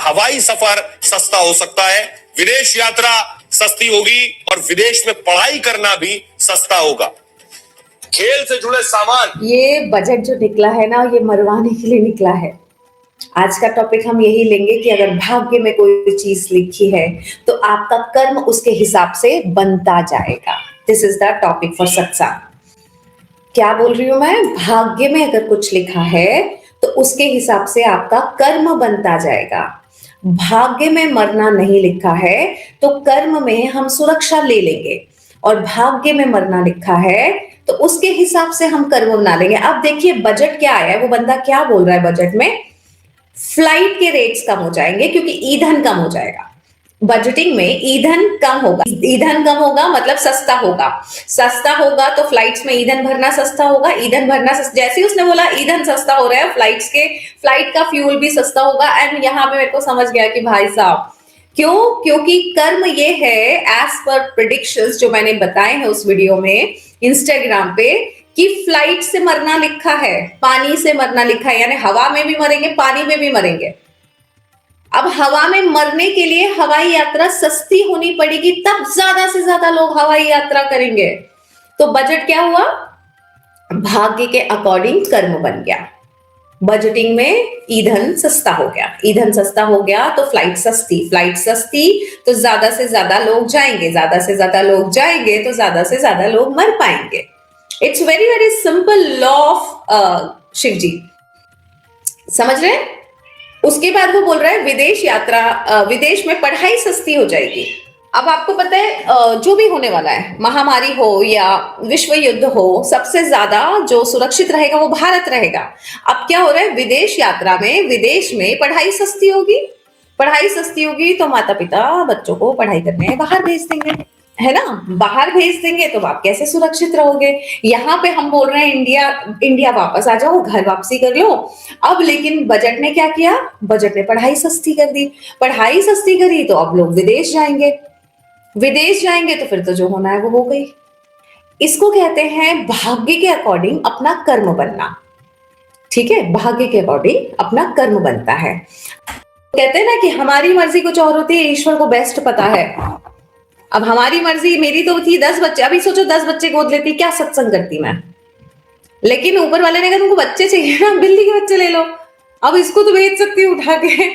हवाई सफर सस्ता हो सकता है, विदेश यात्रा सस्ती होगी और विदेश में पढ़ाई करना भी सस्ता होगा। खेल से जुड़े सामान, ये बजट जो निकला है ना, ये मरवाने के लिए निकला है। आज का टॉपिक हम यही लेंगे कि अगर भाग्य में कोई चीज लिखी है तो आपका कर्म उसके हिसाब से बनता जाएगा। This is the topic for सत्संग। क्या बोल रही हूं मैं? भाग्य में अगर कुछ लिखा है तो उसके हिसाब से आपका कर्म बनता जाएगा। भाग्य में मरना नहीं लिखा है तो कर्म में हम सुरक्षा ले लेंगे, और भाग्य में मरना लिखा है तो उसके हिसाब से हम कर्म बना लेंगे। अब देखिए बजट क्या आया है, वो बंदा क्या बोल रहा है बजट में? फ्लाइट के रेट्स कम हो जाएंगे क्योंकि ईंधन कम हो जाएगा। बजटिंग में ईंधन कम होगा, ईंधन कम होगा मतलब सस्ता होगा। सस्ता होगा तो फ्लाइट्स में ईंधन भरना सस्ता होगा। ईंधन भरना जैसे ही उसने बोला ईंधन सस्ता हो रहा है, फ्लाइट का फ्यूल भी सस्ता होगा। एंड यहां पे मेरे को समझ गया कि भाई साहब क्यों, क्योंकि कर्म ये है एज पर प्रिडिक्शंस जो मैंने बताए हैं उस वीडियो में इंस्टाग्राम पे, कि फ्लाइट से मरना लिखा है, पानी से मरना लिखा है, यानी हवा में भी मरेंगे, पानी में भी मरेंगे। अब हवा में मरने के लिए हवाई यात्रा सस्ती होनी पड़ेगी, तब ज्यादा से ज्यादा लोग हवाई यात्रा करेंगे। तो बजट क्या हुआ? भाग्य के अकॉर्डिंग कर्म बन गया। बजटिंग में ईंधन सस्ता हो गया, ईंधन सस्ता हो गया तो फ्लाइट सस्ती तो ज्यादा से ज्यादा लोग जाएंगे, ज्यादा से ज्यादा लोग जाएंगे तो ज्यादा से ज्यादा लोग मर पाएंगे। It's very very simple law of Shiv ji, समझ रहे हैं? उसके बाद वो बोल रहा है विदेश यात्रा, विदेश में पढ़ाई सस्ती हो जाएगी। अब आपको पता है जो भी होने वाला है, महामारी हो या विश्व युद्ध हो, सबसे ज्यादा जो सुरक्षित रहेगा वो भारत रहेगा। अब क्या हो रहा है? विदेश यात्रा में, विदेश में पढ़ाई सस्ती होगी। पढ़ाई सस्ती होगी तो माता पिता बच्चों को पढ़ाई करने बाहर भेज देंगे, है ना? बाहर भेज देंगे तो आप कैसे सुरक्षित रहोगे? यहाँ पे हम बोल रहे हैं इंडिया वापस आ जाओ, घर वापसी कर लो। अब लेकिन बजट ने क्या किया? बजट ने पढ़ाई सस्ती कर दी। पढ़ाई सस्ती करी तो अब लोग विदेश जाएंगे, विदेश जाएंगे तो फिर तो जो होना है वो हो गई। इसको कहते हैं भाग्य के अकॉर्डिंग अपना कर्म बनना। ठीक है, भाग्य के अकॉर्डिंग अपना कर्म बनता है। कहते हैं ना कि हमारी मर्जी कुछ और होती है, ईश्वर को बेस्ट पता है। अब हमारी मर्जी, मेरी तो थी 10 बच्चे, अभी सोचो 10 बच्चे गोद लेती, क्या सत्संग करती मैं। लेकिन ऊपर वाले ने कहा तुमको बच्चे चाहिए ना, बिल्ली के बच्चे ले लो। अब इसको तो भेज सकती हूँ उठा के।